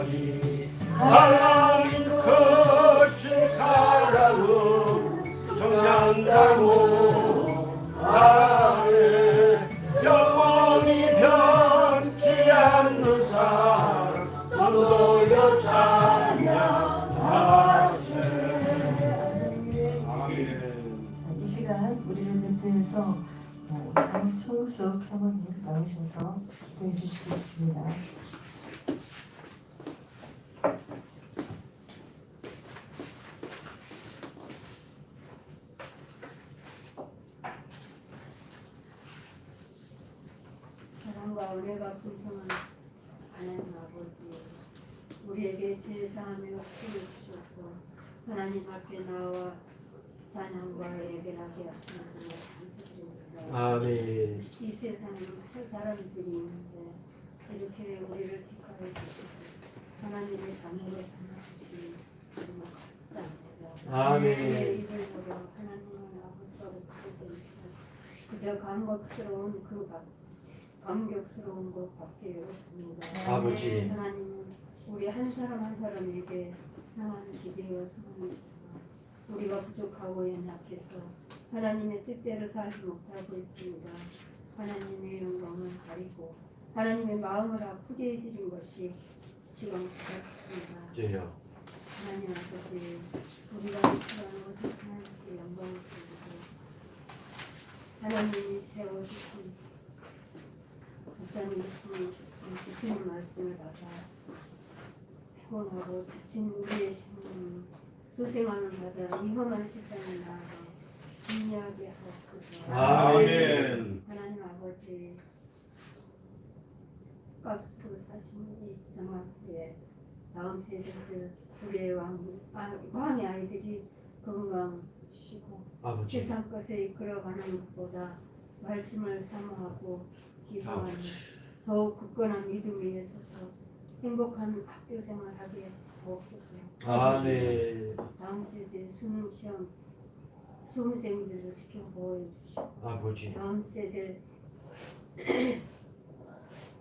하나님 하나님 크신 사랑은 정량나무 아래 영원히 변치 않는 사랑 선도여 찬양하세. 아멘. 이 시간 우리를 대표해서 장충숙 사모님 나오셔서 기도해 주시겠습니다. 사랑과 은혜가 풍성한 하나님 아버지, 우리에게 제사하며 피를 주셔서 하나님 앞에 나와 찬양과 예배하게 하시는 것을 감사드립니다. 아멘. 이 세상에 많은 사람들이 있는데 이렇게 우리를 택하여 주시고 하나님의 자녀로 삼아주시니 정말 감사합니다. 아멘. 우리의 입을 열어 하나님을 아버지라고 부르짖으시고 그저 감격스러운 것밖에 없습니다. 아버지. 하나님은 우리 한 사람 한 사람에게 향한 기대와 소망이지만 우리가 부족하고 연약해서 하나님의 뜻대로 살지 못하고 있습니다. 하나님의 영광을 가리고 하나님의 마음을 아프게 해드린 것이 시간 부족합니다. 예요. 하나님 아버지, 우리가 이 시간 오직 하나님께 영광을 드리고 하나님이 세워주신 목사님이 주시는 말씀을 받아 피곤하고 지친 우리의 심령이 소생하는 바다 이 험한 세상에 나아가 승리하게 하옵소서. 아멘. 하나님 아버지, 값으로 사시는 이 세상에 다음 세대들 우리의 왕의 아이들이 건강 주시고 아버지. 세상 것에 이끌어가는 것보다 말씀을 사모하고 기도하는 더욱 굳건한 믿음 위에 서서 행복한 학교 생활하게 하옵소서. 아멘. 다음 세대 수능 시험 수험생들을 지켜 보호해 주시고 아버지. 다음 세대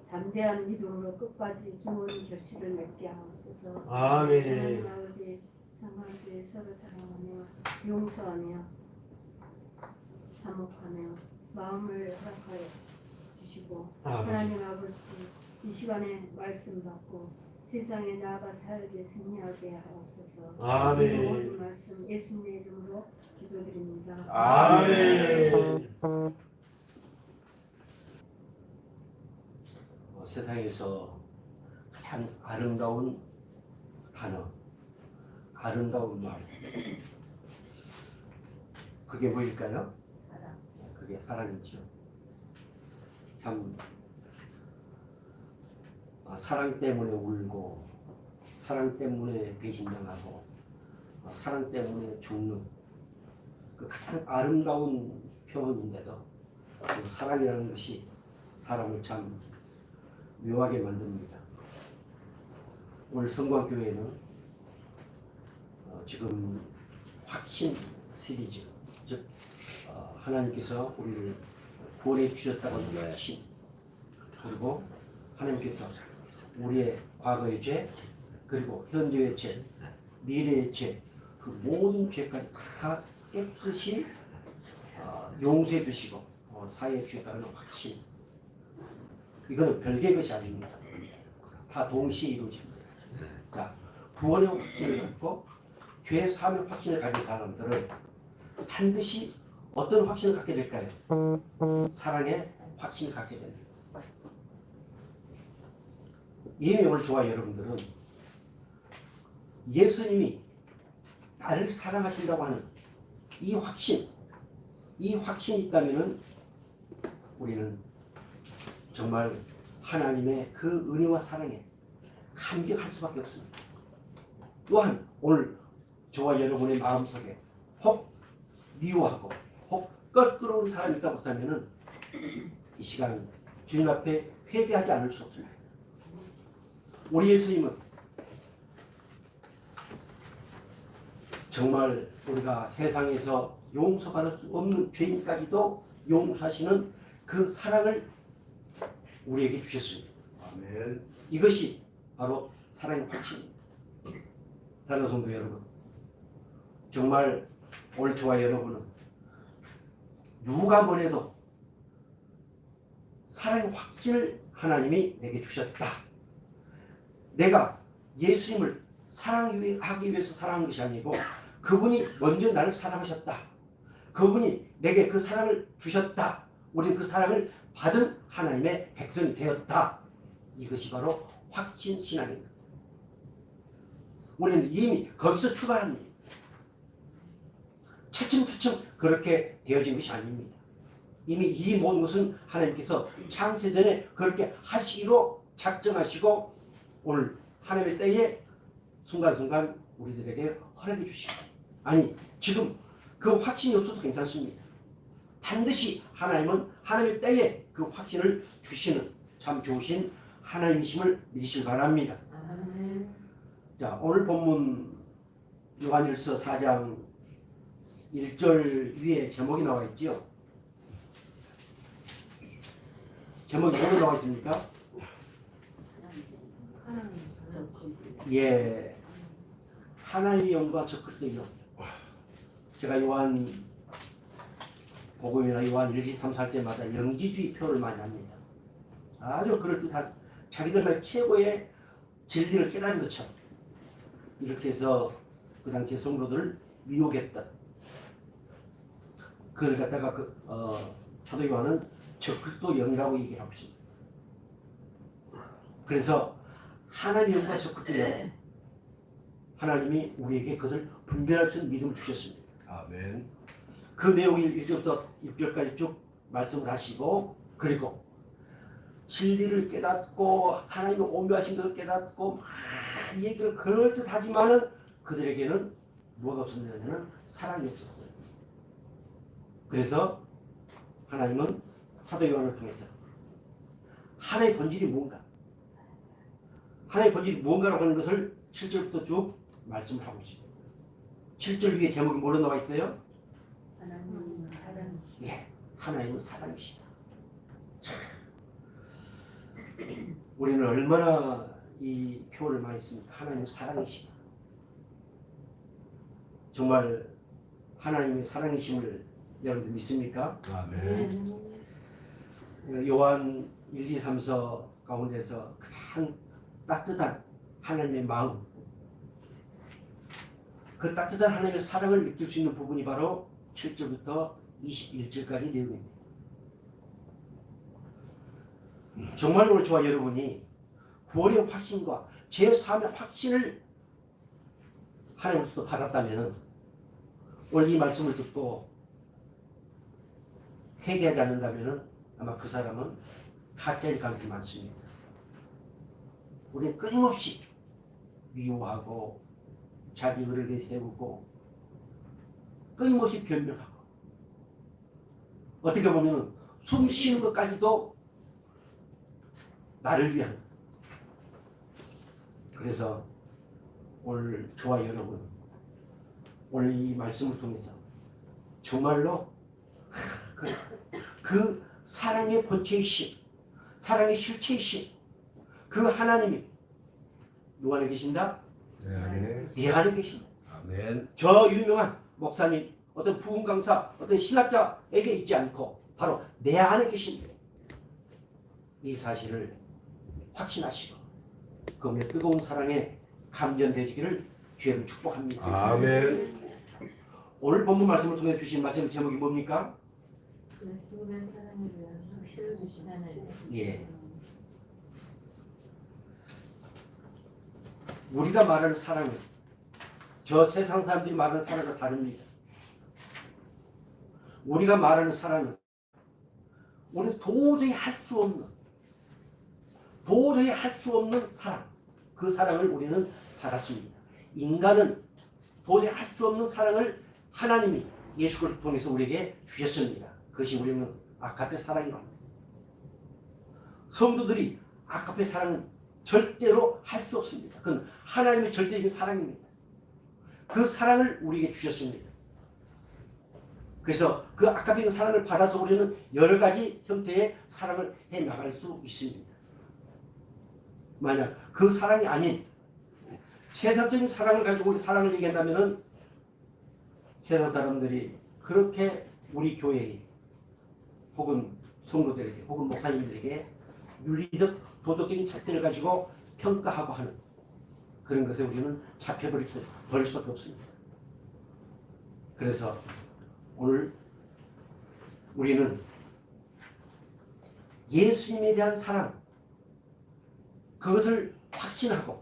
담대한 믿음으로 끝까지 좋은 결실을 맺게 하옵소서. 아멘. 하나님 아버지, 상관교회 서로 사랑하며 용서하며 화목하며 마음을 허락하여 주시고 아버지. 하나님 아버지, 이 시간에 말씀 받고 세상에 나아가 살게 승리하게 하옵소서. 아멘. 이 모든 말씀 예수님의 이름으로 기도드립니다. 아멘. 세상에서 가장 아름다운 단어, 아름다운 말, 그게 뭐일까요? 사랑. 그게 사랑이죠. 참 사랑 때문에 울고, 사랑 때문에 배신당하고, 사랑 때문에 죽는 그 가장 아름다운 표현인데도 그 사랑이라는 것이 사람을 참 묘하게 만듭니다. 오늘 성광교회는 지금 확신 시리즈, 즉 하나님께서 우리를 구원해 주셨다고 하는 확신, 그리고 하나님께서 우리의 과거의 죄, 그리고 현재의 죄, 미래의 죄, 그 모든 죄까지 다 깨끗이 용서해 주시고 사해 주셨다는 확신, 이거는 별개의 것이 아닙니다. 다 동시에 이루어집니다. 자, 구원의 확신을 갖고 죄 사함의 확신을 가진 사람들은 반드시 어떤 확신을 갖게 될까요? 사랑의 확신을 갖게 됩니다. 이미 오늘 저와 여러분들은 예수님이 나를 사랑하신다고 하는 이 확신이 있다면 우리는 정말 하나님의 그 은혜와 사랑에 감격할 수밖에 없습니다. 또한 오늘 저와 여러분의 마음속에 혹 미워하고 혹 껄끄러운 사람이 있다고 한다면 이 시간 주님 앞에 회개하지 않을 수 없습니다. 우리 예수님은 정말 우리가 세상에서 용서받을 수 없는 죄인까지도 용서하시는 그 사랑을 우리에게 주셨습니다. 아멘. 이것이 바로 사랑의 확신. 사랑하는 성도 여러분, 정말 오늘 저와 여러분은 누가 뭐래도 사랑의 확신을 하나님이 내게 주셨다. 내가 예수님을 사랑하기 위해서 사랑한 것이 아니고 그분이 먼저 나를 사랑하셨다. 그분이 내게 그 사랑을 주셨다. 우리는 그 사랑을 받은 하나님의 백성이 되었다. 이것이 바로 확신신앙입니다. 우리는 이미 거기서 출발합니다. 차츰차츰 그렇게 되어진 것이 아닙니다. 이미 이 모든 것은 하나님께서 창세전에 그렇게 하시기로 작정하시고 오늘 하나님의 때에 순간순간 우리들에게 허락해 주시고, 아니 지금 그 확신이 없어도 괜찮습니다. 반드시 하나님은 하나님의 때에 그 확신을 주시는 참 좋으신 하나님이심을 믿으시기 바랍니다. 아멘. 자, 오늘 본문 요한일서 4장 1절 위에 제목이 나와 있죠. 제목이 뭐로 나와 있습니까? 예, 하나님의 영과 저 그리스도의 영. 제가 요한 복음이나 요한 1, 2, 3, 4할 때마다 영지주의 표를 많이 합니다. 아주 그럴듯한 자기들만의 최고의 진리를 깨달은 것처럼 이렇게 해서 그 당시 성도들을 미혹했던 그걸 갖다가 사도 요한은 저 그리스도 영이라고 얘기를 하고 있습니다. 그래서 하나님의 영과 저 그리스도 영, 하나님이 우리에게 그것을 분별할 수 있는 믿음을 주셨습니다. 아멘. 그 내용을 1절부터 6절까지 쭉 말씀을 하시고, 그리고 진리를 깨닫고 하나님의 오묘하신 것을 깨닫고 막 이 얘기를 그럴듯하지만은 그들에게는 뭐가 없었냐면 사랑이 없었어요. 그래서 하나님은 사도 요한을 통해서 하나의 본질이 뭔가, 하나의 본질이 뭔가라고 하는 것을 7절부터 쭉 말씀을 하고 있습니다. 7절 위에 제목이 뭐로 나와 있어요? 하나님은 사랑이시다. 예, 하나님은 사랑이시다. 참, 우리는 얼마나 이 표현을 많이 씁니까? 하나님은 사랑이시다. 정말 하나님의 사랑이심을 여러분들 믿습니까? 아멘. 요한 1, 2, 3, 4 가운데서 가장 따뜻한 하나님의 마음, 그 따뜻한 하나님의 사랑을 느낄 수 있는 부분이 바로 7절부터 21절까지 내용입니다. 정말 오늘 저와 여러분이 구원의 확신과 제3의 확신을 하나님으로부터 받았다면 오늘 이 말씀을 듣고 회개하지 않는다면 아마 그 사람은 가짜일 가능성이 많습니다. 우리는 끊임없이 미워하고 자기 의를 내세우고 끊임없이 변명하고 어떻게 보면 숨 쉬는 것까지도 나를 위한. 그래서 오늘 저와 여러분 오늘 이 말씀을 통해서 정말로 그 사랑의 본체이신, 사랑의 실체이신 그 하나님이 누구 안에 계신다? 네, 아멘. 네 안에 계신다. 아멘. 저 유명한 목사님, 어떤 부흥 강사, 어떤 신학자에게 있지 않고 바로 내 안에 계신다. 이 사실을 확신하시고 그 뜨거운 사랑에 감전되시기를 주님을 축복합니다. 아멘. 오늘 본문 말씀을 통해 주신 말씀 제목이 뭡니까? 그리스도의 사랑에 대한 확신을 주신 하나님. 예. 우리가 말하는 사랑은 저 세상 사람들이 말하는 사랑과 다릅니다. 우리가 말하는 사랑은 우리 도저히 할 수 없는 사랑, 그 사랑을 우리는 받았습니다. 인간은 도저히 할 수 없는 사랑을 하나님이 예수 그리스도를 통해서 우리에게 주셨습니다. 그것이 우리는 아가페 사랑이라고 합니다. 성도들이 아가페 사랑은 절대로 할 수 없습니다. 그건 하나님의 절대적인 사랑입니다. 그 사랑을 우리에게 주셨습니다. 그래서 그 아가페 사랑을 받아서 우리는 여러 가지 형태의 사랑을 해 나갈 수 있습니다. 만약 그 사랑이 아닌 세상적인 사랑을 가지고 우리 사랑을 얘기한다면은 세상 사람들이 그렇게 우리 교회에 혹은 성도들에게 혹은 목사님들에게 윤리적 도덕적인 잣대를 가지고 평가하고 하는 그런 것에 우리는 잡혀버릴 수밖에 없습니다. 그래서 오늘 우리는 예수님에 대한 사랑 그것을 확신하고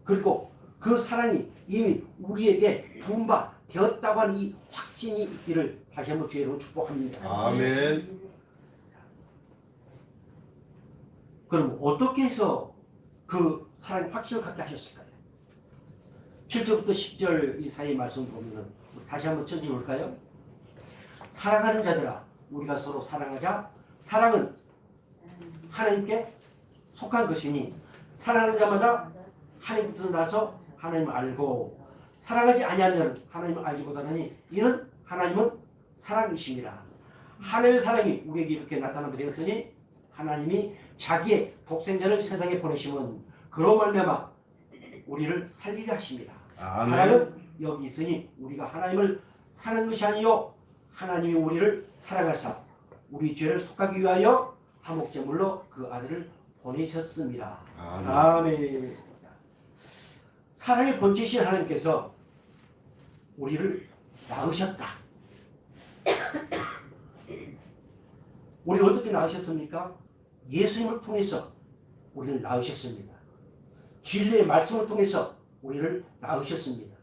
그리고 그 사랑이 이미 우리에게 분바되었다고 하는 이 확신이 있기를 다시 한번 주의 이름으로 축복합니다. 아멘. 그럼 어떻게 해서 그 사랑의 확신을 갖게 하셨을까요? 7절부터 10절 이 사이 말씀 보면은 다시 한번 쳐져 볼까요? 사랑하는 자들아 우리가 서로 사랑하자. 사랑은 하나님께 속한 것이니 사랑하는 자마다 하나님부터 나서 하나님을 알고 사랑하지 아니하는 자는 하나님을 알지 못하느니 이는 하나님은 사랑이십니다. 하나님의 사랑이 우리에게 이렇게 나타나게 되었으니 하나님이 자기의 독생자를 세상에 보내심은 그로 말미암아 우리를 살리려 하십니다. 아멘. 사랑은 여기 있으니 우리가 하나님을 사랑하는 것이 아니요 하나님이 우리를 사랑하사 우리 죄를 속하기 위하여 화목제물로 그 아들을 보내셨습니다. 아멘. 아멘. 사랑의 본체이신 하나님께서 우리를 낳으셨다. 우리를 어떻게 낳으셨습니까? 예수님을 통해서 우리를 낳으셨습니다. 진리의 말씀을 통해서 우리를 낳으셨습니다.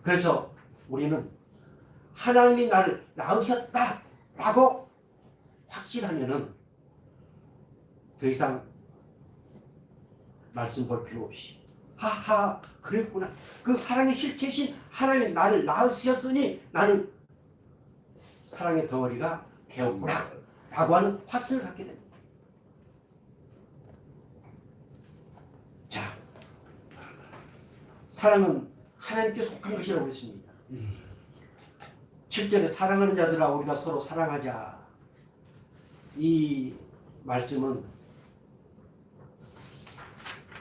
그래서 우리는 하나님이 나를 낳으셨다라고 확신하면은 더 이상 말씀 볼 필요 없이 하하 그랬구나. 그 사랑의 실체이신 하나님이 나를 낳으셨으니 나는 사랑의 덩어리가 되었구나 라고 하는 확신을 갖게 됩니다. 자, 사랑은 하나님께 속한 것이라고 했습니다. 7절에 사랑하는 자들아 우리가 서로 사랑하자. 이 말씀은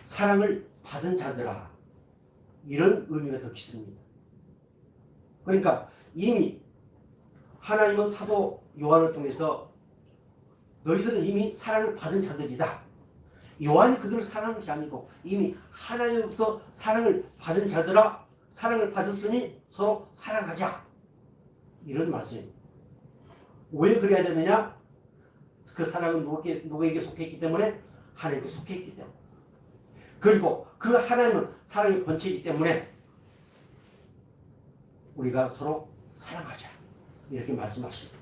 사랑을 받은 자들아 이런 의미가 더 깊습니다. 그러니까 이미 하나님은 사도 요한을 통해서 너희들은 이미 사랑을 받은 자들이다. 요한이 그들을 사랑한 것이 아니고 이미 하나님으로부터 사랑을 받은 자들아 사랑을 받았으니 서로 사랑하자. 이런 말씀입니다. 왜 그래야 되느냐? 그 사랑은 누구에게 속해 있기 때문에 하나님께 속해 있기 때문에 그리고 그 하나님은 사랑의 본체이기 때문에 우리가 서로 사랑하자 이렇게 말씀하십니다.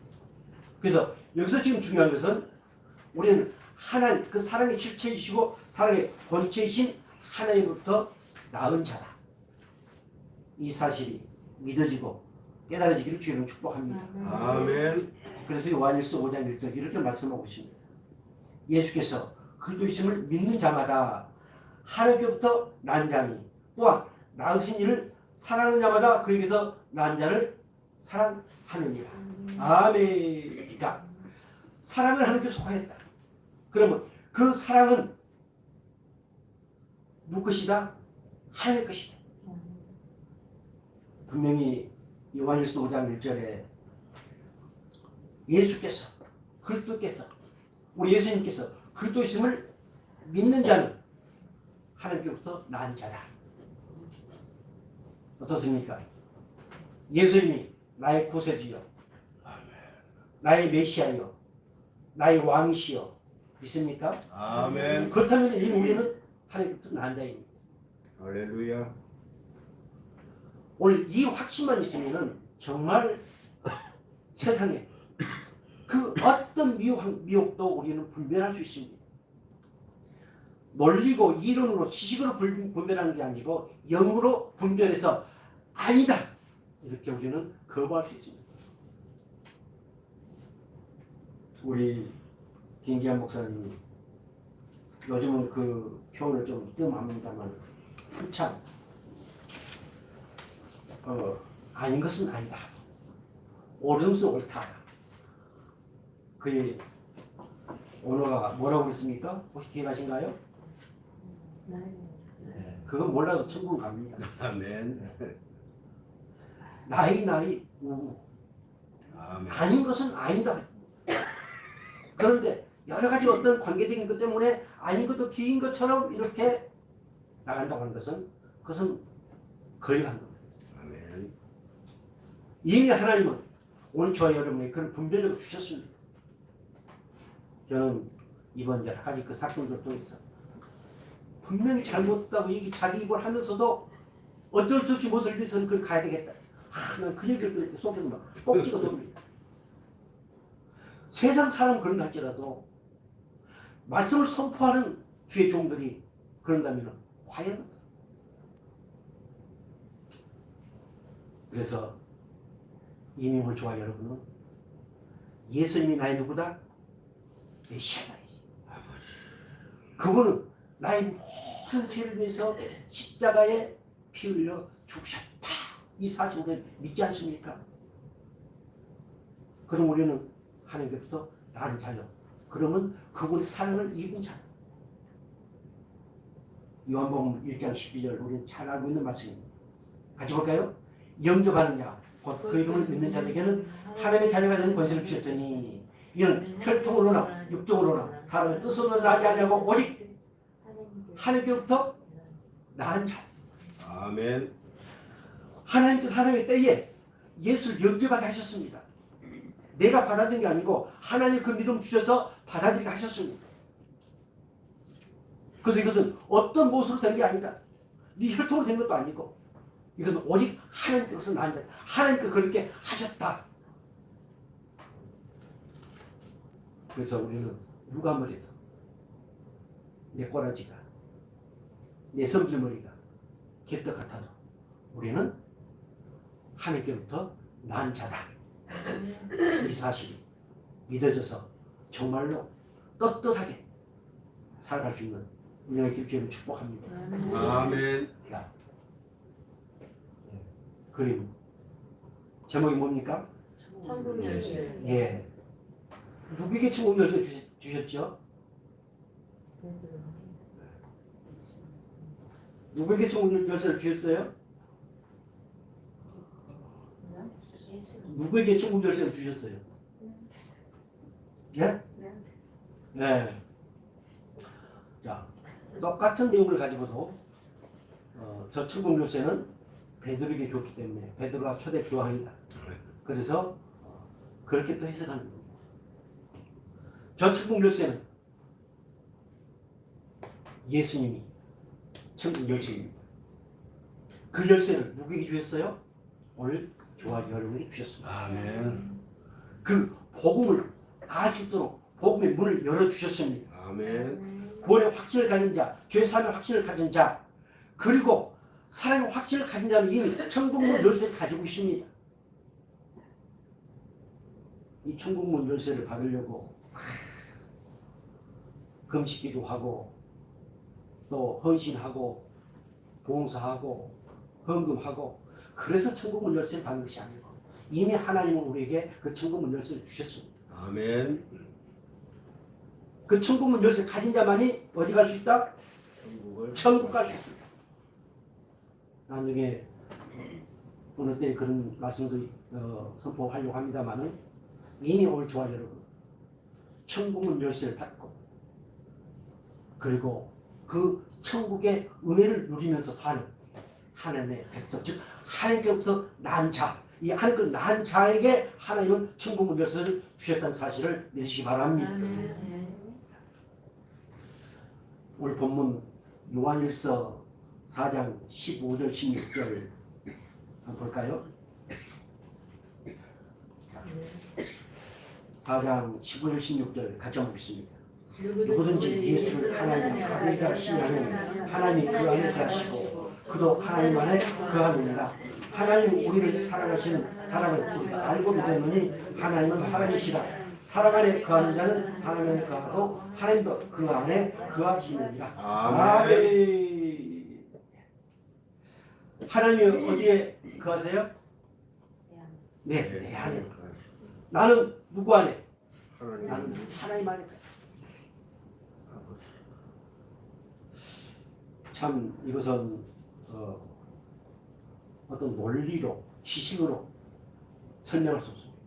그래서 여기서 지금 중요한 것은 우리는 하나님 그 사랑의 실체이시고 사랑의 본체이신 하나님으로부터 낳은 자다. 이 사실이 믿어지고 깨달아지기를 주님은 축복합니다. 아멘. 그래서 요한일서 5장 1절 이렇게 말씀하고 있습니다. 예수께서 그리스도이심을 믿는 자마다 하나님께부터 난 자니 또한 낳으신 이를 사랑하는 자마다 그에게서 난 자를 사랑하느니라. 아멘. 자, 사랑을 하나님께 속하였다. 그러면 그 사랑은 누구 것이다? 하나님의 것이다. 분명히 요한일서 5장 1절에 예수께서 그리스도께서 우리 예수님께서 그리스도이심을 믿는 자는 하나님께로부터 난 자다. 어떻습니까? 예수님이 나의 구세주여 나의 메시아여 나의 왕이시여 믿습니까? 아멘. 그렇다면 이 우리는 하나님께로부터 난 자입니다. 할렐루야. 오늘 이 확신만 있으면은 정말 세상에 그 어떤 미혹도 우리는 분별할 수 있습니다. 논리고 이론으로 지식으로 분별하는 게 아니고 영으로 분별해서 아니다 이렇게 우리는 거부할 수 있습니다. 우리 김기한 목사님이 요즘은 그 표현을 좀 뜸합니다만 한참 아닌 것은 아니다. 옳은 것은 옳다. 그의 언어가 뭐라고 그랬습니까? 혹시 기억하신가요? 네. 그건 몰라도 천국은 갑니다. 아멘. 나이 우우. 아멘. 아닌 것은 아니다. 그런데 여러 가지 어떤 관계적인 것 때문에 아닌 것도 기인 것처럼 이렇게 나간다고 하는 것은 그것은 거역한 겁니다. 아멘. 이미 하나님은 오늘 저와 여러분에게 그런 분별력을 주셨습니다. 저는 이번 여러 가지 그 사건들 통해서 분명히 잘못했다고 얘기 자기 입을 하면서도 어쩔 수 없이 무엇을 위해서는 그걸 가야 되겠다. 난 그 얘기를 들을 때 속에서 막 꼭지가 돕니다. 세상 사람은 그런다 할지라도 말씀을 선포하는 주의 종들이 그런다면 과연 그래서 이미 오늘 저와 여러분은 예수님이 나의 누구다? 메시아다. 그분은 나의 모든 죄를 위해서 십자가에 피 흘려 죽으셨다. 이 사실을 믿지 않습니까? 그럼 우리는 하나님께부터 나는 자요. 그러면 그분의 사랑을 입은 자다. 요한복음 1장 12절 우리는 잘 알고 있는 말씀입니다. 같이 볼까요? 영접하는 자, 곧 그 이름을 믿는 자에게는 하나님의 자녀가 되는 권세를 주셨으니 이는 혈통으로나 육정으로나 사람의 뜻으로 나지 아니하고 오직 하나님께로부터 낳은 자. 아멘. 하나님께서 하나님의 때에 예수를 영접하게 하셨습니다. 내가 받아들인 게 아니고 하나님 그 믿음 주셔서 받아들이게 하셨습니다. 그래서 이것은 어떤 모습으로 된 게 아니다. 네 혈통으로 된 것도 아니고 이것은 오직 하나님께로서 낳은 자. 하나님께서 그렇게 하셨다. 그래서 우리는 누가 뭐래도 내 꼬라지가 내 성질머리가 개떡 같아도 우리는 하나님께로부터 낳은 자다. 이 사실이 믿어져서 정말로 떳떳하게 살아갈 수 있는 운명의 길주를 축복합니다. 아멘. 자, 그림 제목이 뭡니까? 천국 열쇠. 예. 누구에게 천국 열쇠 주셨죠? 누구에게 천국 열쇠를 주셨어요? 누구에게 천국 열쇠를 주셨어요? 예? 네. 자, 똑같은 내용을 가지고도 저 천국 열쇠는 베드로에게 줬기 때문에 베드로가 초대 교황이다. 그래서 그렇게 또 해석하는 겁니다. 저 천국 열쇠는 예수님이 천국 열쇠입니다. 그 열쇠를 누구에게 주셨어요? 오늘 저와 여러분에게 주셨습니다. 아멘. 그 복음을 알 수 있도록 복음의 문을 열어주셨습니다. 아멘. 구원의 확신을 가진 자, 죄 사함의 확신을 가진 자, 그리고 사랑의 확신을 가진 자는 이미 천국문 열쇠를 가지고 있습니다. 이 천국문 열쇠를 받으려고 금식기도 하고 또 헌신하고 봉사하고 헌금하고 그래서 천국문 열쇠를 받는 것이 아니고 이미 하나님은 우리에게 그 천국문 열쇠를 주셨습니다. 아멘. 그 천국문 열쇠를 가진 자만이 어디 갈 수 있다? 천국 갈 수 있습니다. 나중에 어느 때 그런 말씀도 선포하려고 합니다만은 이미 오늘 저와 여러분 천국문 열쇠를 받고 그리고 그 천국의 은혜를 누리면서 사는 하나님의 백성, 즉 하나님께로부터 낳은 자, 이 하나님께 낳은 자에게 하나님은 천국문 열쇠를 주셨다는 사실을 믿으시기 바랍니다. 오늘 본문 요한일서 4장 15절 16절 한번 볼까요? 4장 15절 16절 같이 한번 보겠습니다. 누구든지 예수를 하나님의 아들이라 신하는 하나님이 그 안에 거하시고 그도 하나님 안에 거하느니라. 하나님은 우리를 사랑하시는 사랑을 우리가 알고 믿었느니 하나님은 사랑이시라. 사랑 안에 거하는 자는 하나님 안에 거하고 하나님도 그 안에 거하시느니라. 아멘. 하나님이 어디에 거하세요? 네, 내 안에. 나는 누구 안에? 나는 하나님 안에. 참 이것은 어떤 논리로 지식으로 설명할 수 없습니다.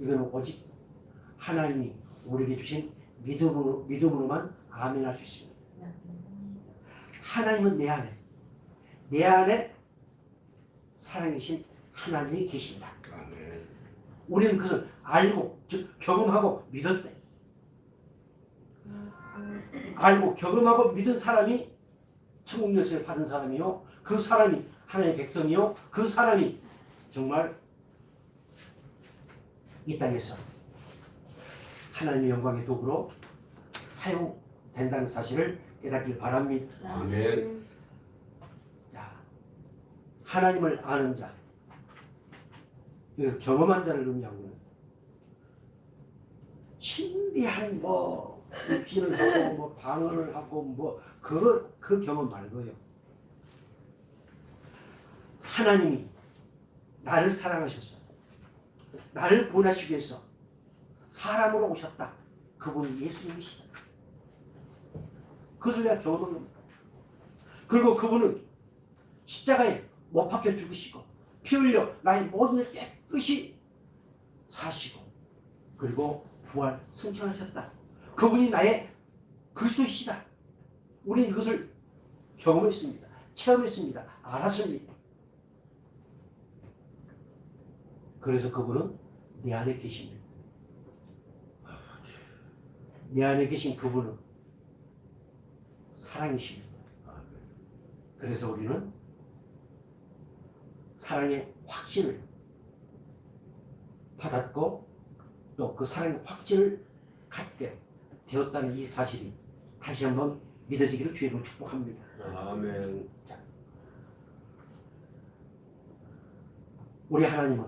이거는 오직 하나님이 우리에게 주신 믿음으로만 아멘할 수 있습니다. 하나님은 내 안에 살아계신 하나님이 계신다. 아멘. 우리는 그것을 알고 즉 경험하고 믿었대. 알고 경험하고 믿은 사람이 천국 열쇠를 받은 사람이요, 그 사람이 하나님의 백성이요, 그 사람이 정말 이 땅에서 하나님의 영광의 도구로 사용된다는 사실을 깨닫길 바랍니다. 아멘. 자, 하나님을 아는 자, 여기서 경험한 자를 의미하고는 신비한 귀를 하고 방언을 하고 그 경험 말고요. 하나님이 나를 사랑하셨어. 나를 구원하시기 위해서 사람으로 오셨다. 그분이 예수님이시다. 그것을 내가 경험한 겁니다. 그리고 그분은 십자가에 못 박혀 죽으시고 피 흘려 나의 모든 일 깨끗이 사시고 그리고 부활 승천하셨다. 그분이 나의 그리스도이시다. 우리는 이것을 경험했습니다. 체험했습니다. 알았습니다. 그래서 그분은 내 안에 계십니다. 내 안에 계신 그분은 사랑이십니다. 그래서 우리는 사랑의 확신을 받았고 또 그 사랑의 확신을 갖게 되었다는 이 사실이 다시 한번 믿어지기를 주의로 축복합니다. 아멘. 우리 하나님은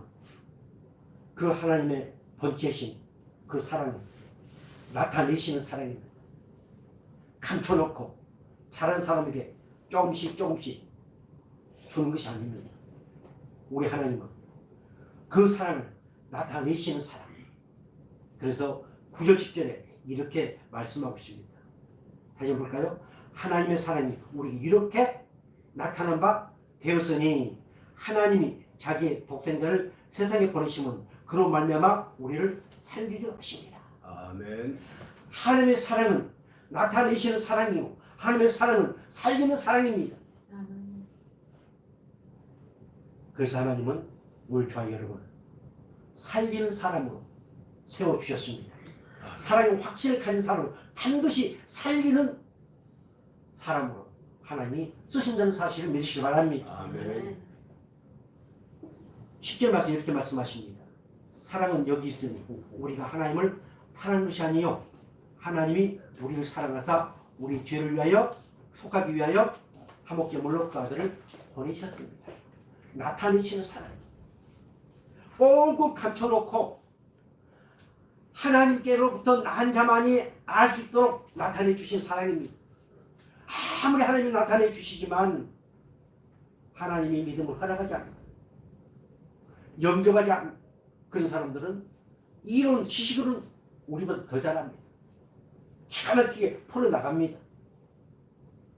그 하나님의 번개신 그 사랑을 나타내시는 사랑입니다. 감춰놓고 잘한 사람에게 조금씩 주는 것이 아닙니다. 우리 하나님은 그 사랑을 나타내시는 사랑. 그래서 9절 10절에 이렇게 말씀하고 있습니다. 다시 한번 볼까요? 하나님의 사랑이 우리 이렇게 나타난 바 되었으니 하나님이 자기의 독생자를 세상에 보내심은 그로 말미암아 우리를 살리려 하십니다. 아멘. 하나님의 사랑은 나타내시는 사랑이고 하나님의 사랑은 살리는 사랑입니다. 그래서 하나님은 우리 저와 여러분 살리는 사람으로 세워주셨습니다. 사랑의 확신을 가진 사람으로 반드시 살리는 사람으로 하나님이 쓰신다는 사실을 믿으시기 바랍니다. 아멘. 10절 말씀 이렇게 말씀하십니다. 사랑은 여기 있으니 우리가 하나님을 사랑하는 것이 아니요 하나님이 우리를 사랑하사 우리 죄를 위하여 속하기 위하여 한목제물로 그 아들을 보내셨습니다. 나타내시는 사랑. 꽁꽁 감춰놓고 하나님께로부터 난 자만이 알 수 있도록 나타내 주신 사랑입니다. 아무리 하나님이 나타내 주시지만 하나님이 믿음을 허락하지 않습니다. 영접하지 않는 그런 사람들은 이론 지식으로는 우리보다 더 잘합니다. 기가 막히게 풀어나갑니다.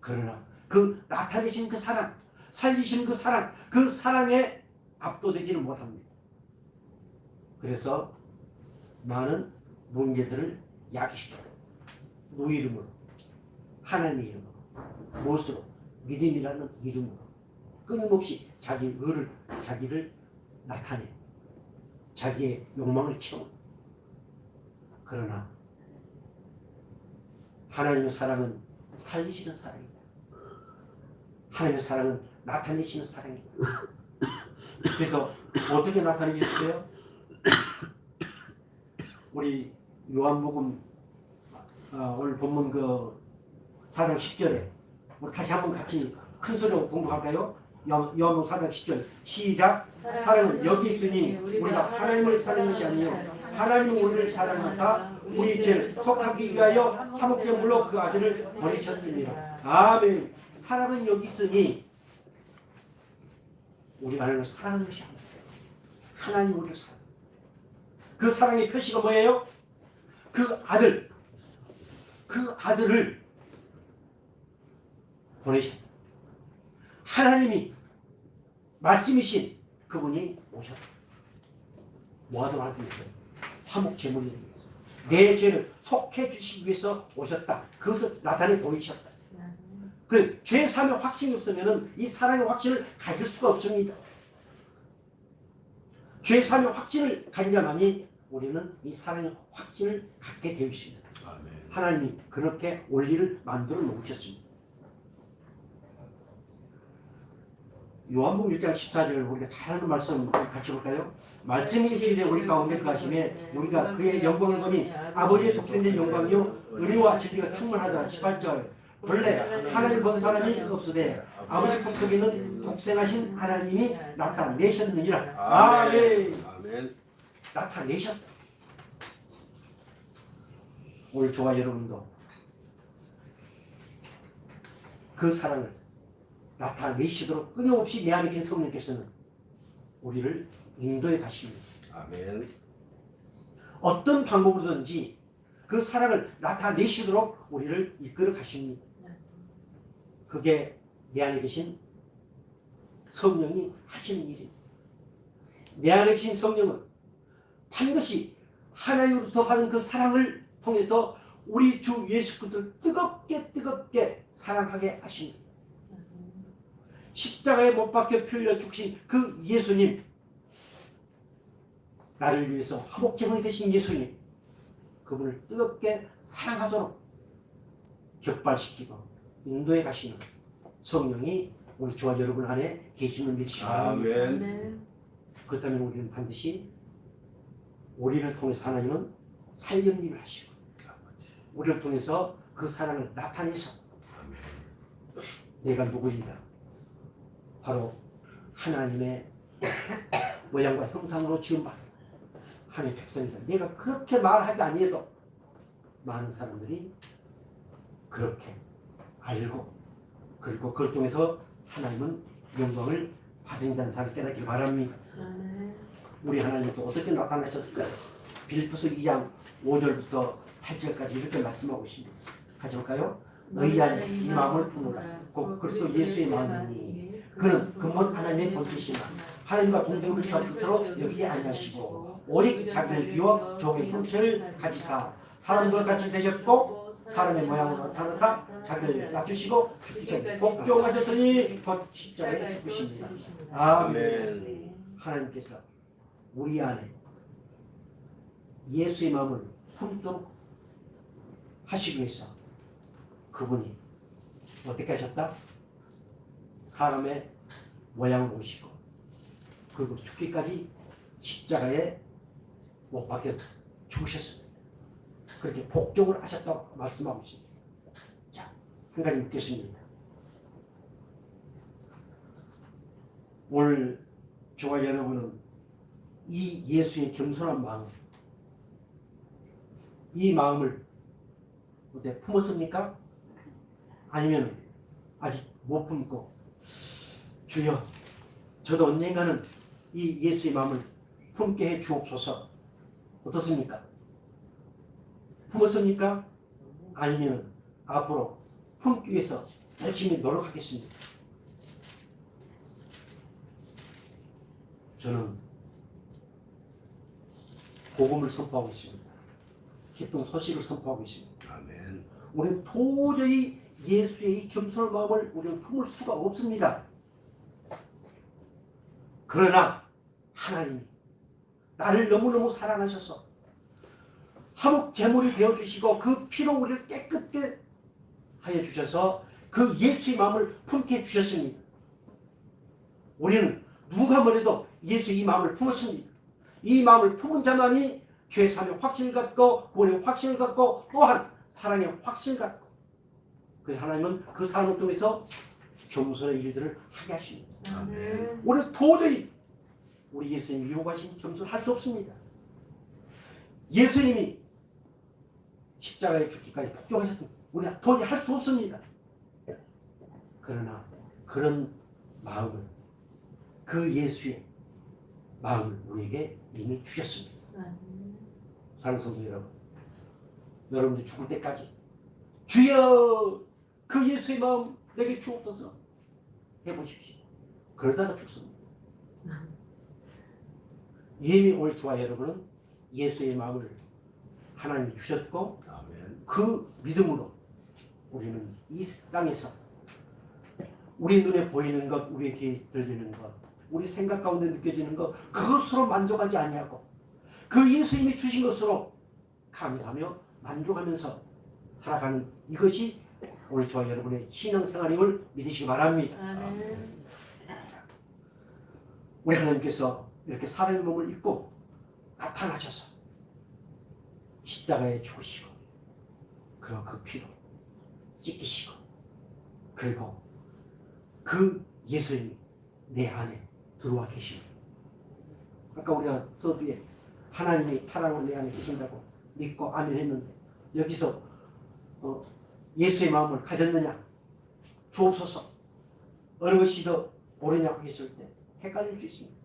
그러나 그 나타내신 그 사랑, 살리신 그 사랑, 그 사랑에 압도되지는 못합니다. 그래서 많은 문제들을 야기시켜요. 무 이름으로, 하나님의 이름으로, 무엇으로? 믿음이라는 이름으로 끊임없이 자기를 나타내 자기의 욕망을 채워. 그러나 하나님의 사랑은 살리시는 사랑이다. 하나님의 사랑은 나타내시는 사랑이다. 그래서 어떻게 나타내셨어요? 우리 요한복음 오늘 본문 그 4장 10절에 우리 다시 한번 같이 큰 소리로 공부할까요? 요한복음 4장 10절 시작. 사랑은 여기 있으니 우리가 하나님을 사랑하는 것이 아니요 하나님은 우리를 사랑하사 우리 죄를 속하기 위하여 한목제물로 그 아들을 보내셨습니다. 아멘. 사랑은 여기 있으니 우리가 하나님을 사랑하는 것이 아니에요. 하나님 우리를 사랑. 그 사랑의 표시가 뭐예요? 그 아들을 보내셨다. 하나님이 말씀이신 그분이 오셨다. 뭐 하도록 하기 위해서? 화목 제물이 되기 위해서. 내 죄를 속해 주시기 위해서 오셨다. 그것을 나타내 보이셨다. 그 죄 사함의 확신이 없으면 이 사랑의 확신을 가질 수가 없습니다. 죄 사함의 확신을 가진 자만이 우리는 이 사랑의 확신을 갖게 되어 있습니다. 아멘. 하나님이 그렇게 원리를 만들어 놓으셨습니다. 요한복음 1장 14절을 우리가 잘 아는 말씀 같이 볼까요? 말씀이 일치되 우리 가운데 거하심에 우리가 그의 영광을 보니 아버지의 독생된 영광이요 의리와 진리가 충만하더라. 18절 본래 하나님을 본 사람이 없으되 아버지 품속에 있는 독생하신 하나님이 나타내셨느니라. 아멘. 아멘. 나타내셨다. 오늘 저와 여러분도 그 사랑을 나타내시도록 끊임없이 내 안에 계신 성령께서는 우리를 인도해 가십니다. 아멘. 어떤 방법으로든지 그 사랑을 나타내시도록 우리를 이끌어 가십니다. 그게 내 안에 계신 성령이 하시는 일입니다. 내 안에 계신 성령은 반드시 하나님으로부터 받은 그 사랑을 통해서 우리 주 예수 그리스도를 뜨겁게 사랑하게 하십니다. 십자가에 못 박혀 피 흘려 죽으신 그 예수님, 나를 위해서 화목제물이 되신 예수님, 그분을 뜨겁게 사랑하도록 격발시키고 인도해 가시는 성령이 우리 저와 여러분 안에 계심을 믿으시기 아멘. 아멘. 그렇다면 우리는 반드시 우리를 통해서 하나님은 살리는 일을 하시고 우리를 통해서 그 사랑을 나타내서 내가 누구인가? 바로 하나님의 모양과 형상으로 지음받은 하나님의 백성이다. 내가 그렇게 말하지 아니해도 많은 사람들이 그렇게 알고 그리고 그걸 통해서 하나님은 영광을 받은 자는 사람을 깨닫길 바랍니다. 아멘. 우리 하나님은 또 어떻게 나타나셨을까요? 빌립보서 2장 5절부터 8절까지 이렇게 말씀하고 있습니다. 같이 볼까요? 너희 안에 이 마음을 품으라. 곧 그리스도 예수의 마음이니 그는 근본 하나님의 본체시나 하나님과 동등을 취할 뜻으로 여기지 아니하시고 오직 자기를 비워 종의 형체를 가지사 사람들과 같이 되셨고 사람의 모양으로 나타나사 자기를 낮추시고 죽기까지 복종하셨으니 곧 십자가에 죽으십니다. 아멘. 하나님께서 우리 안에 예수의 마음을 품도록 하시기 위해서 그분이 어떻게 하셨다? 사람의 모양을 오시고 그리고 죽기까지 십자가에 못 박혀 죽으셨습니다. 그렇게 복종을 하셨다고 말씀하고 있습니다. 자, 한 가지 묻겠습니다. 오늘 저와 여러분은 이 예수의 겸손한 마음, 이 마음을 어때 품었습니까? 아니면 아직 못 품고 주여 저도 언젠가는 이 예수의 마음을 품게 해 주옵소서. 어떻습니까? 품었습니까? 아니면 앞으로 품기 위해서 열심히 노력하겠습니다. 저는 복음을 선포하고 있습니다. 기쁜 소식을 선포하고 있습니다. 아멘. 우리는 도저히 예수의 이 겸손한 마음을 우리는 품을 수가 없습니다. 그러나 하나님이 나를 너무너무 사랑하셔서 화목 제물이 되어주시고 그 피로 우리를 깨끗게 하여 주셔서 그 예수의 마음을 품게 해주셨습니다. 우리는 누가 뭐래도 예수의 이 마음을 품었습니다. 이 마음을 품은 자만이 죄 사함의 확신을 갖고 구원의 확신을 갖고 또한 사랑의 확신을 갖고 그래서 하나님은 그 사람을 통해서 겸손의 일들을 하게 하십니다. 아멘. 우리는 도저히 우리 예수님이 유혹하신 겸손할 수 없습니다. 예수님이 십자가에 죽기까지 복종하셨던 우리가 도저히 할 수 없습니다. 그러나 그런 마음을 그 예수의 마음을 우리에게 이미 주셨습니다. 아멘. 사랑하는 성도 여러분, 여러분들 죽을 때까지 주여 그 예수의 마음 내게 주옵소서 해보십시오. 그러다가 죽습니다. 이미 오늘 저와 여러분은 예수의 마음을 하나님이 주셨고 아멘. 그 믿음으로 우리는 이 땅에서 우리 눈에 보이는 것, 우리의 귀에 들리는 것, 우리 생각 가운데 느껴지는 것, 그것으로 만족하지 아니하고 그 예수님이 주신 것으로 감사하며 만족하면서 살아가는 이것이 오늘 저와 여러분의 신앙생활임을 믿으시기 바랍니다. 아멘. 우리 하나님께서 이렇게 사람의 몸을 입고 나타나셔서 십자가에 죽으시고 그 피로 찢기시고 그리고 그 예수님이 내 안에 들어와 계십니다. 아까 우리가 서두에 하나님이 사랑으로 내 안에 계신다고 믿고 아멘 했는데 여기서 예수의 마음을 가졌느냐 주옵소서 어느 것이 더 옳으냐 했을 때 헷갈릴 수 있습니다.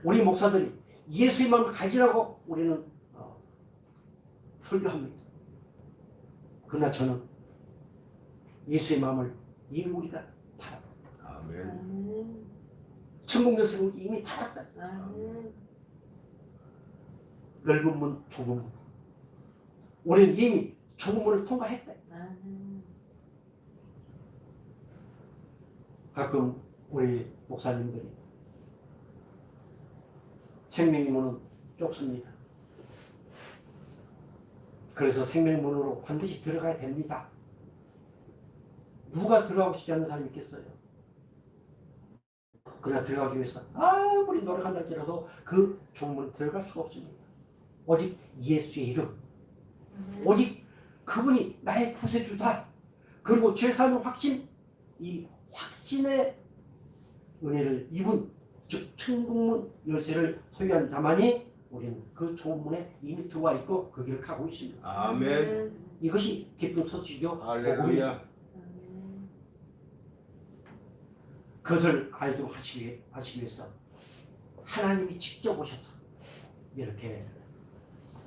우리 목사들이 예수의 마음을 가지라고 우리는 설교합니다. 그러나 저는 예수의 마음을 이미 우리가 받았다. 아멘. 아멘. 천국 열쇠를 이미 받았다. 아멘. 넓은 문, 좁은 문. 우리는 이미 좁은 문을 통과했다. 아멘. 가끔 우리 목사님들이 생명의 문은 좁습니다. 그래서 생명의 문으로 반드시 들어가야 됩니다. 누가 들어가고 싶지 않는 사람이 있겠어요? 그러나 들어가기 위해서 아무리 노력한다 할지라도 그 좁은 문에 들어갈 수가 없습니다. 오직 예수의 이름, 오직 그분이 나의 구세주다. 그리고 죄사함의 확신, 이 확신의 은혜를 입은 즉 천국문 열쇠를 소유한 자만이 우리는 그 좁은 문에 이미 들어와 있고 그 길을 가고 있습니다. 아멘. 이것이 기쁜 소식이요. 할렐루야. 아멘. 그것을 알도록 하시기 위해서 하나님이 직접 오셔서 이렇게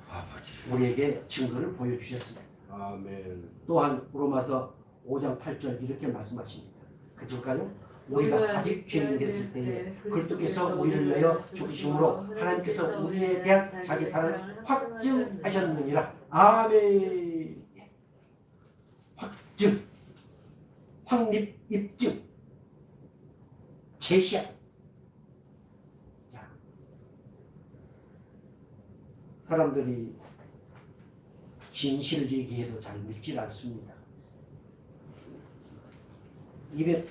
아버지. 우리에게 증거를 보여주셨습니다. 아멘. 또한 로마서 5장 8절 이렇게 말씀하십니다. 그럴까요? 우리가 아직 죄인 됐을 때에 그리스도께서 우리를 위하여 죽으심으로 하나님께서 우리에 대한 자기 사랑을 확증하셨느니라. 아멘. 확증, 확립, 입증, 제시한. 자, 사람들이 진실 얘기해도 잘 믿질 않습니다. 입에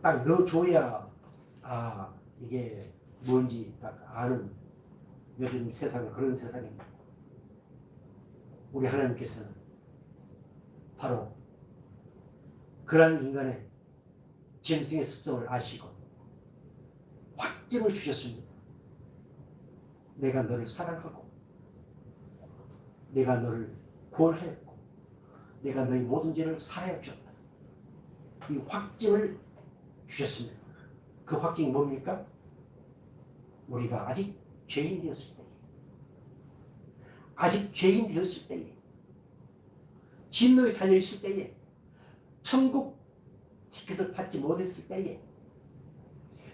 딱 넣어줘야 이게 뭔지 딱 아는 요즘 세상은 그런 세상입니다. 우리 하나님께서는 바로 그러한 인간의 짐승의 습성을 아시고 확증을 주셨습니다. 내가 너를 사랑하고 내가 너를 구원하였고 내가 너의 모든 죄를 사하여 주었다. 이 확증을 주셨습니다. 그 확증이 뭡니까? 우리가 아직 죄인 되었을 때에 아직 죄인 되었을 때에 진노에 달려있을 때에 천국 티켓을 받지 못했을 때에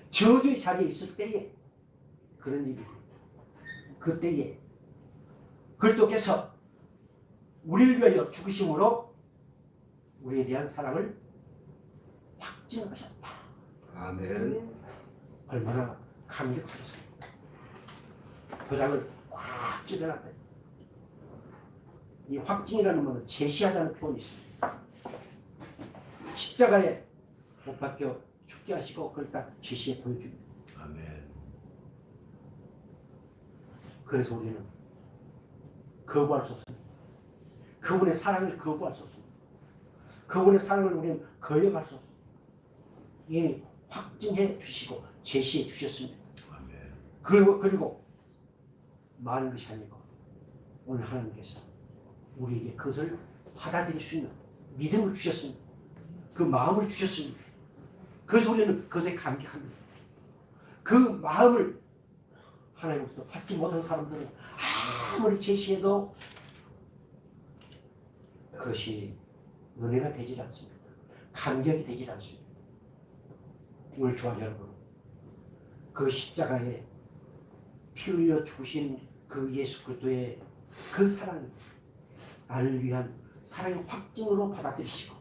저주의 자리에 있을 때에 그런 일이 그때에 그리스도께서 우리를 위하여 죽으심으로 우리에 대한 사랑을 확증하셨다. 아멘. 얼마나 감격스럽습니까? 도장을 꽉 찌려놨다. 이 확증이라는 말은 제시하다는 표현이 있습니다. 십자가에 못 박혀 죽게 하시고 그걸 딱 제시해 보여줍니다. 아멘. 그래서 우리는 거부할 수 없습니다. 그분의 사랑을 거부할 수 없습니다. 그분의 사랑을 우리는 거역할 수 없습니다. 이미 확증해 주시고 제시해 주셨습니다. 아멘. 그리고 많은 것이 아니고 오늘 하나님께서 우리에게 그것을 받아들일 수 있는 믿음을 주셨습니다. 그 마음을 주셨습니다. 그래서 우리는 그것에 감격합니다. 그 마음을 하나님으로부터 받지 못한 사람들은 아무리 제시해도 그것이 은혜가 되지 않습니다. 감격이 되질 않습니다. 오늘 주한 여러분, 그 십자가에 피 흘려 죽으신 그 예수 그리스도의 그 사랑이 나를 위한 사랑의 확증으로 받아들이시고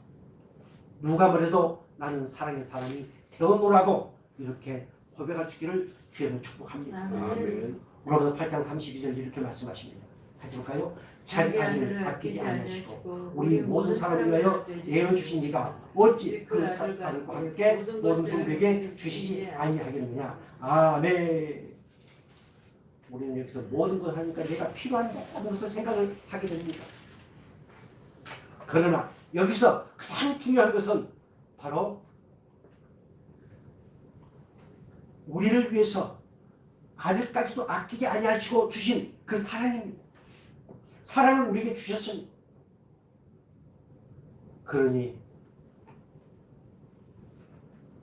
누가 뭐래도 나는 사랑의 사람이 되어노라고 이렇게 고백할 수 있기를 주님을 축복합니다. 아멘. 로마서 8장 32절 이렇게 말씀하십니다. 같이 볼까요? 자기 아들을 아끼지 않으시고 우리 모든 사람을 위하여 내어주신 이가 어찌 그 아들과 함께 모든 성도에게 주시지 아니하겠느냐. 아멘. 우리는 여기서 모든 것을 하니까 내가 필요한 모든 것을 생각을 하게 됩니다. 그러나 여기서 가장 중요한 것은 바로 우리를 위해서 아들까지도 아끼지 아니하시고 주신 그 사랑입니다. 사랑을 우리에게 주셨습니다. 그러니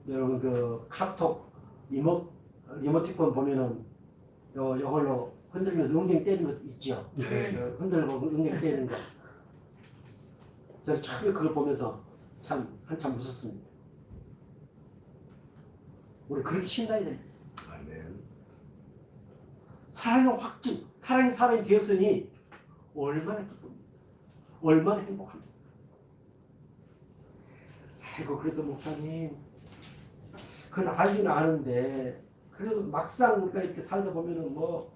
여러분 그 카톡 리모티콘 보면은 이걸로 흔들면서 응경 떼는 거 있죠. 네. 흔들고 응경 떼는 거. 저는 처음에 그걸 보면서 참 한참 웃었습니다. 우리 그렇게 신나야 됩니다. 아멘. 사랑의 확증, 사랑의 사람이 되었으니 얼마나 기쁩니까? 얼마나 행복합니까? 아이고 그래도 목사님 그건 알긴 아는데 그래도 막상 우리가 이렇게 살다 보면은 뭐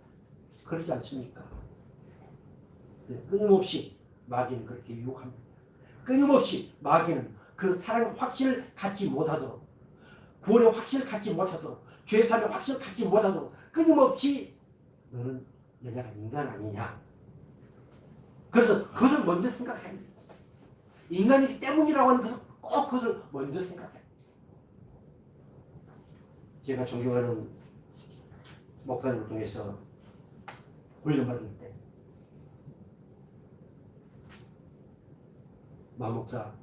그러지 않습니까? 네, 끊임없이 마귀는 그렇게 유혹합니다. 끊임없이 마귀는 그 사랑의 확신을 갖지 못하도록 구원의 확신을 갖지 못하도록 죄사함의 확신을 갖지 못하도록 끊임없이 너는 여자가 인간 아니냐. 그래서 그것을 먼저 생각해야 합니다. 인간이기 때문이라고 하는 것을 꼭 그것을 먼저 생각해야 합니다. 제가 존경하는 목사님을 통해서 훈련받을 때 마목사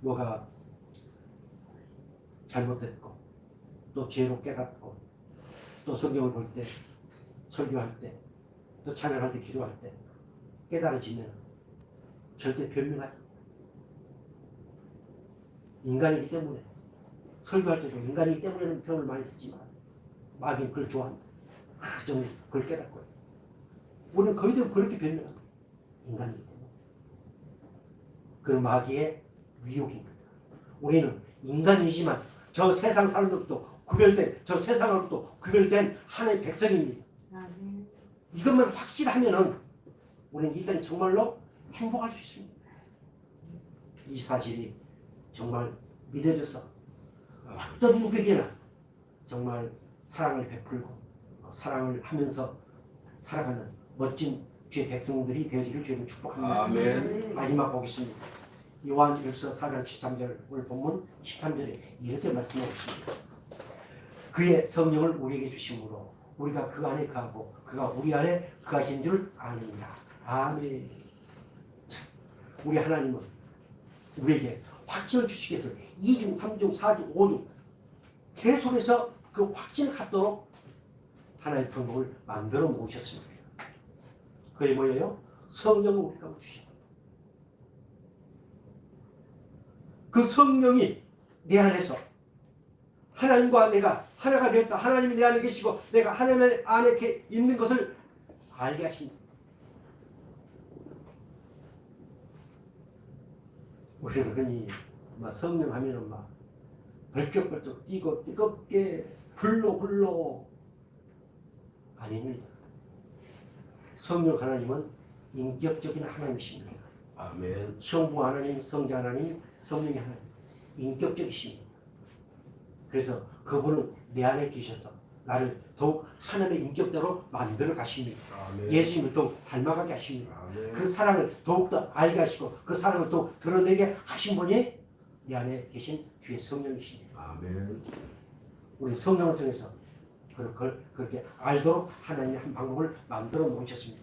뭐가 잘못됐고 또 죄로 깨닫고 또 성경을 볼 때 설교할 때 또 찬양할 때 기도할 때 깨달아지면 절대 변명하지 인간이기 때문에 설교할 때도 인간이기 때문에는 표현을 많이 쓰지만 마귀는 그걸 좋아한다. 정말 그걸 깨닫고 우리는 거의 대부분 그렇게 변명합니다. 인간이기 때문에 그 마귀의 위협입니다. 우리는 인간이지만 저 세상 사람들부터 구별된 저 세상으로부터 구별된 하나의 백성입니다. 아멘. 이것만 확실하면은 우리는 이 땅에 정말로 행복할 수 있습니다. 이 사실이 정말 믿어져서 어떤 누구에게나 정말 사랑을 베풀고 사랑을 하면서 살아가는 멋진 주의 백성들이 되어지기를 주님을 축복합니다. 아멘. 마지막 보겠습니다. 요한일서 4장 13절 오늘 본문 13절에 이렇게 말씀하고 있습니다. 그의 성령을 우리에게 주심으로 우리가 그 안에 거하고 그가 우리 안에 거하신 줄 아느니라. 아멘. 참, 우리 하나님은 우리에게 확신을 주시기 위해서 2중, 3중, 4중, 5중 계속해서 그 확신을 갖도록 하나의 방법을 만들어 놓으셨습니다. 그게 뭐예요? 성령을 우리가 주십니다. 그 성령이 내 안에서 하나님과 내가 하나가 되었다. 하나님이 내 안에 계시고 내가 하나님 안에 있는 것을 알게 하신다. 우리는 흔히 성령 하면은 막 벌쩍벌쩍 뛰고 뜨겁게 불러 아닙니다. 성령 하나님은 인격적인 하나님이십니다. 아멘. 성부 하나님, 성자 하나님, 성령의 하나님 인격적이십니다. 그래서 그분은 내 안에 계셔서 나를 더욱 하나님의 인격자로 만들어 가십니다. 아멘. 예수님을 더욱 닮아가게 하십니다. 아멘. 그 사랑을 더욱더 알게 하시고 그 사랑을 더욱 드러내게 하신 분이 내 안에 계신 주의 성령이십니다. 아멘. 우리 성령을 통해서 그렇게 알도록 하나님의 한 방법을 만들어 놓으셨습니다.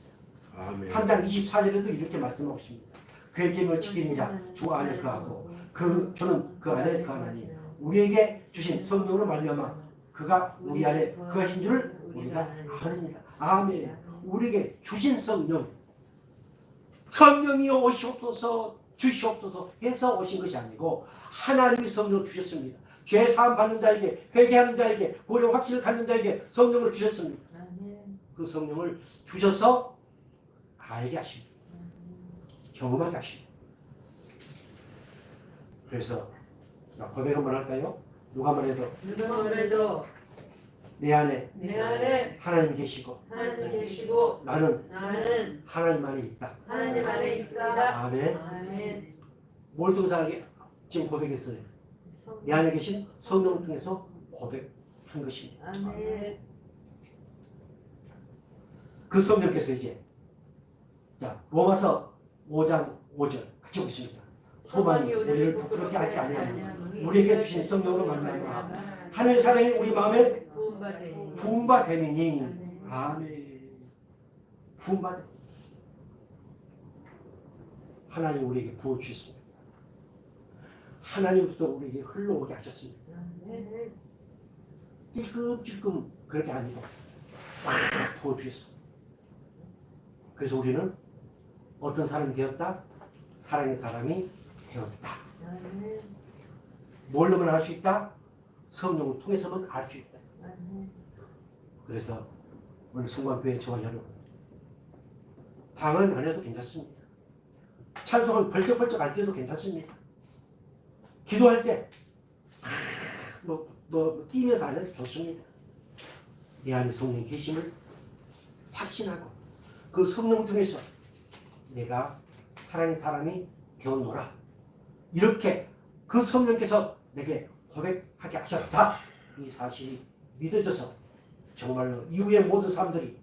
아멘. 3장 24절에도 이렇게 말씀하고 있습니다. 그의 계명을 지키는 자 주 안에 거하고 저는 그 안에 거하나니 우리에게 주신 성령으로 말미암아 그가 우리 안에 거하신 줄을 우리가 아느니라. 아멘. 우리에게 주신 성령이여 오시옵소서. 주시옵소서 해서 오신 것이 아니고 하나님이 성령을 주셨습니다. 죄 사함 받는 자에게, 회개하는 자에게, 고령 확신을 갖는 자에게 성령을 주셨습니다. 아멘. 그 성령을 주셔서 알게 하십니다. 경험하게 하십니다. 그래서 고백 한번 할까요? 누가 말해도 누가 뭐래도 내 안에 내 안에 하나님 계시고 하나님 계시고 나는 나는 하나님 안에 있다. 하나님 안에 있습니다. 아멘. 아멘. 뭘 통해서 알게 지금 고백했어요? 내 안에 계신 성령을 통해서 고백한 것입니다. 아멘. 그 성령께서 이제 자 로마서 5장 5절 같이 보겠습니다. 소망이 우리를 부끄럽게 하지 아니하며 우리에게 주신 성령으로 말미암아 하나님의 사랑이 우리 마음에 구원받으니 부음바 되미니 아멘. 부음바 되 하나님 우리에게 부어 주셨습니다. 하나님부터 우리에게 흘러오게 하셨습니다. 아멘. 찔끔찔끔 그렇게 아니고 확 부어 주셨습니다. 그래서 우리는 어떤 사람이 되었다? 사랑의 사람이 되었다. 아멘. 뭘로만 알 수 있다? 성령을 통해서만 알 수 있다. 아멘. 그래서 오늘 성관교회 저와 여러분 방언 안 해도 괜찮습니다. 찬송을 벌쩍벌쩍 안 뛰어도 괜찮습니다. 기도할 때 뛰면서 안 해도 좋습니다. 내 안에 성령이 계심을 확신하고 그 성령을 통해서 내가 사랑의 사람이 되었노라. 이렇게 그 성령께서 내게 고백하게 하셨다. 이 사실이 믿어져서 정말로 이후의 모든 사람들이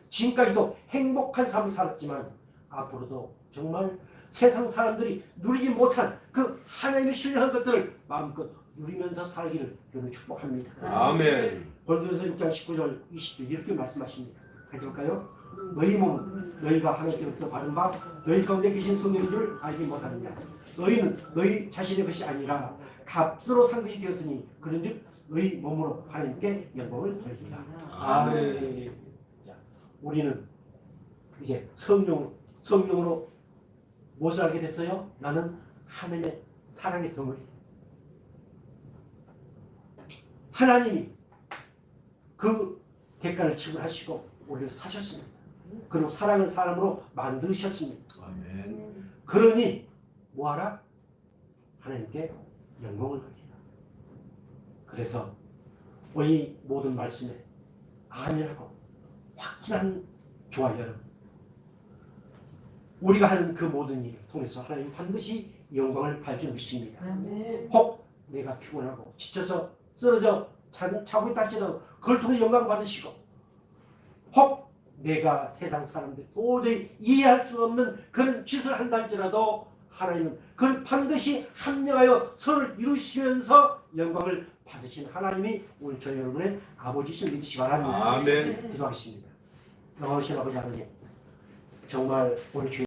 지금까지도 행복한 삶을 살았지만 앞으로도 정말 세상 사람들이 누리지 못한 그 하나님의 신령한 것들을 마음껏 누리면서 살기를 주는 축복합니다. 아멘. 고린도전서 6장 19절 20절 이렇게 말씀하십니다. 같이 볼까요? 너희 몸은 너희가 하나님께로부터 받은 바 너희 가운데 계신 성령인 줄 알지 못하느냐. 너희는 너희 자신의 것이 아니라 값으로 산 것이 되었으니 그런즉 너희 몸으로 하나님께 영광을 돌리라. 아멘. 자, 우리는 이제 성령으로 무엇을 알게 됐어요? 나는 하나님의 사랑의 덩어리. 하나님이 그 대가를 지불하시고 우리를 사셨습니다. 그리고 사랑을 사람으로 만드셨습니다. 아멘. 그러니 뭐하라? 하나님께 영광을 돌리라. 그래서 이 모든 말씀에 아멘하고 확신한 저와 여러분, 우리가 하는 그 모든 일을 통해서 하나님 반드시 영광을 받을 믿습니다. 아멘. 혹 내가 피곤하고 지쳐서 쓰러져 자고 있다 할지라도 그걸 통해 영광 받으시고, 혹 내가 세상 사람들 도저히 이해할 수 없는 그런 짓을 한다 할지라도 하나님은 그걸 반드시 합력하여 선을 이루시면서 영광을 받으신 하나님이 오늘 저희 여러분의 아버지신 믿으시기 바랍니다. 아멘. 기도하겠습니다. 영원하신 아버지 하나님, 정말 오늘 주의